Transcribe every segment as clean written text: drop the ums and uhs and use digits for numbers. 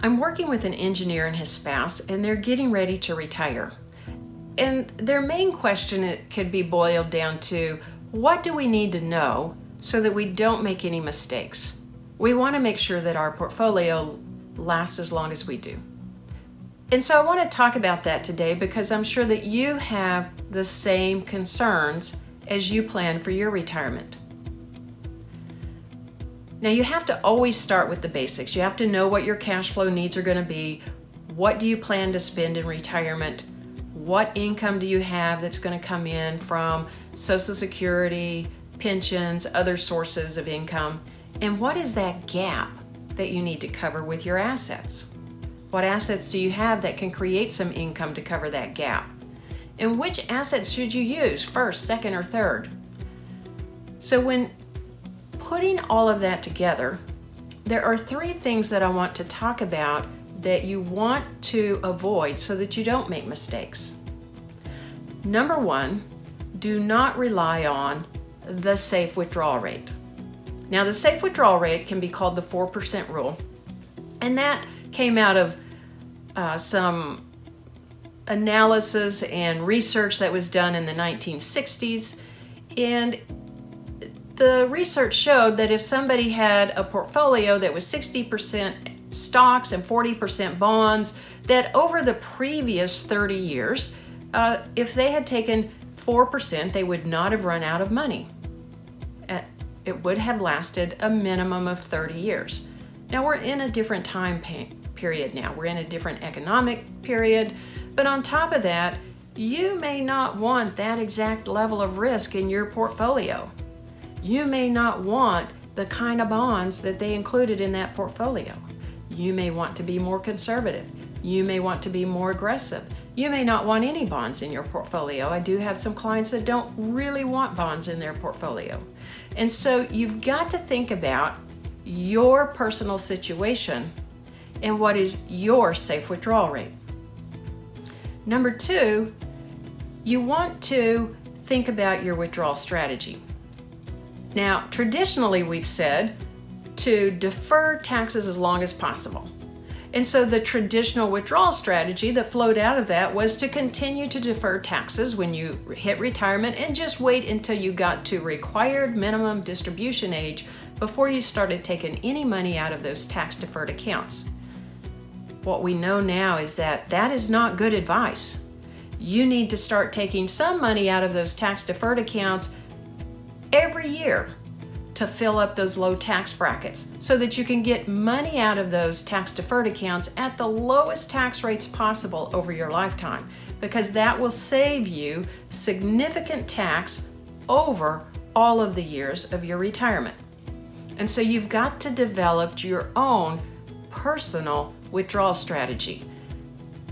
I'm working with an engineer and his spouse, and they're getting ready to retire. And their main question, it could be boiled down to, what do we need to know so that we don't make any mistakes? We want to make sure that our portfolio lasts as long as we do. And so I want to talk about that today because I'm sure that you have the same concerns as you plan for your retirement. Now, you have to always start with the basics. You have to know what your cash flow needs are going to be. What do you plan to spend in retirement? What income do you have that's going to come in from Social Security, pensions, other sources of income? And what is that gap that you need to cover with your assets? What assets do you have that can create some income to cover that gap? And which assets should you use first, second, or third? So when putting all of that together, there are three things that I want to talk about that you want to avoid so that you don't make mistakes. Number one, do not rely on the safe withdrawal rate. Now, the safe withdrawal rate can be called the 4% rule, and that came out of some analysis and research that was done in the 1960s. And the research showed that if somebody had a portfolio that was 60% stocks and 40% bonds, that over the previous 30 years, if they had taken 4%, they would not have run out of money. It would have lasted a minimum of 30 years. Now, we're in a different time period now. We're in a different economic period. But on top of that, you may not want that exact level of risk in your portfolio. You may not want the kind of bonds that they included in that portfolio. You may want to be more conservative. You may want to be more aggressive. You may not want any bonds in your portfolio. I do have some clients that don't really want bonds in their portfolio. And so you've got to think about your personal situation and what is your safe withdrawal rate. Number two, you want to think about your withdrawal strategy. Now, traditionally we've said to defer taxes as long as possible. And so the traditional withdrawal strategy that flowed out of that was to continue to defer taxes when you hit retirement and just wait until you got to required minimum distribution age before you started taking any money out of those tax deferred accounts. What we know now is that that is not good advice. You need to start taking some money out of those tax deferred accounts every year to fill up those low tax brackets so that you can get money out of those tax deferred accounts at the lowest tax rates possible over your lifetime, because that will save you significant tax over all of the years of your retirement. And so you've got to develop your own personal withdrawal strategy.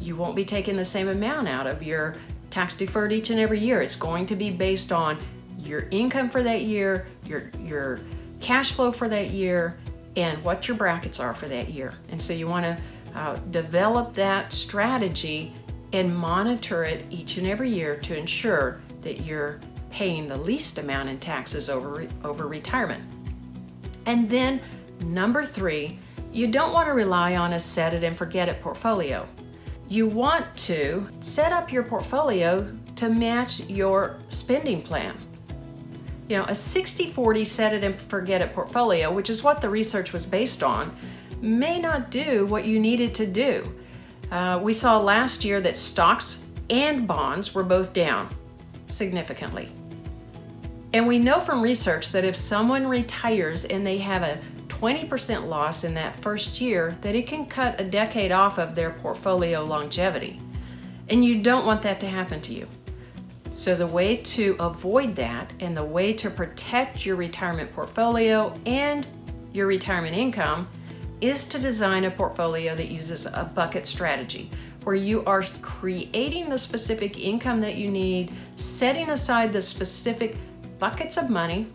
You won't be taking the same amount out of your tax deferred each and every year. It's going to be based on your income for that year, your cash flow for that year, and what your brackets are for that year. And so you want to develop that strategy and monitor it each and every year to ensure that you're paying the least amount in taxes over retirement. And then number three, you don't want to rely on a set it and forget it portfolio. You want to set up your portfolio to match your spending plan. You know, a 60-40 set it and forget it portfolio, which is what the research was based on, may not do what you needed to do. We saw last year that stocks and bonds were both down significantly. And we know from research that if someone retires and they have a 20% loss in that first year, that it can cut a decade off of their portfolio longevity. And you don't want that to happen to you. So the way to avoid that and the way to protect your retirement portfolio and your retirement income is to design a portfolio that uses a bucket strategy, where you are creating the specific income that you need, setting aside the specific buckets of money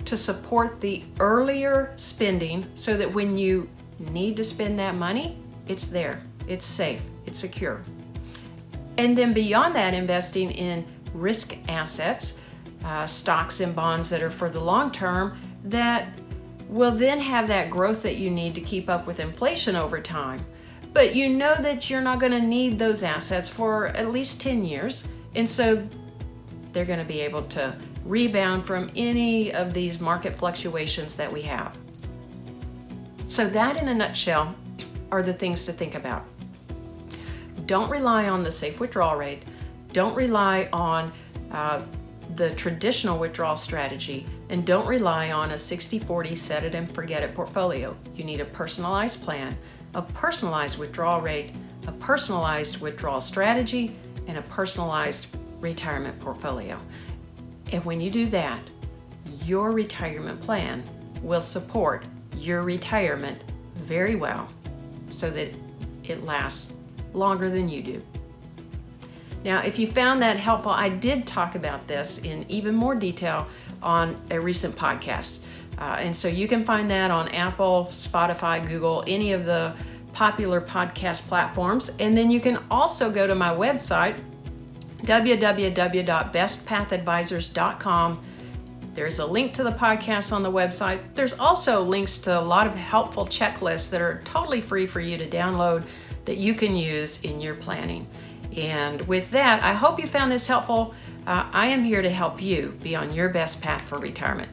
to support the earlier spending so that when you need to spend that money, it's there, it's safe, it's secure. And then beyond that, investing in risk assets, stocks and bonds that are for the long term, that will then have that growth that you need to keep up with inflation over time. But you know that you're not going to need those assets for at least 10 years. And so they're going to be able to rebound from any of these market fluctuations that we have. So that, in a nutshell, are the things to think about. Don't rely on the safe withdrawal rate. Don't rely on the traditional withdrawal strategy, and don't rely on a 60-40 set it and forget it portfolio. You need a personalized plan, a personalized withdrawal rate, a personalized withdrawal strategy, and a personalized retirement portfolio. And when you do that, your retirement plan will support your retirement very well so that it lasts longer than you do. Now, if you found that helpful, I did talk about this in even more detail on a recent podcast. And so you can find that on Apple, Spotify, Google, any of the popular podcast platforms. And then you can also go to my website, www.bestpathadvisors.com. There's a link to the podcast on the website. There's also links to a lot of helpful checklists that are totally free for you to download that you can use in your planning. And with that, I hope you found this helpful. I am here to help you be on your best path for retirement.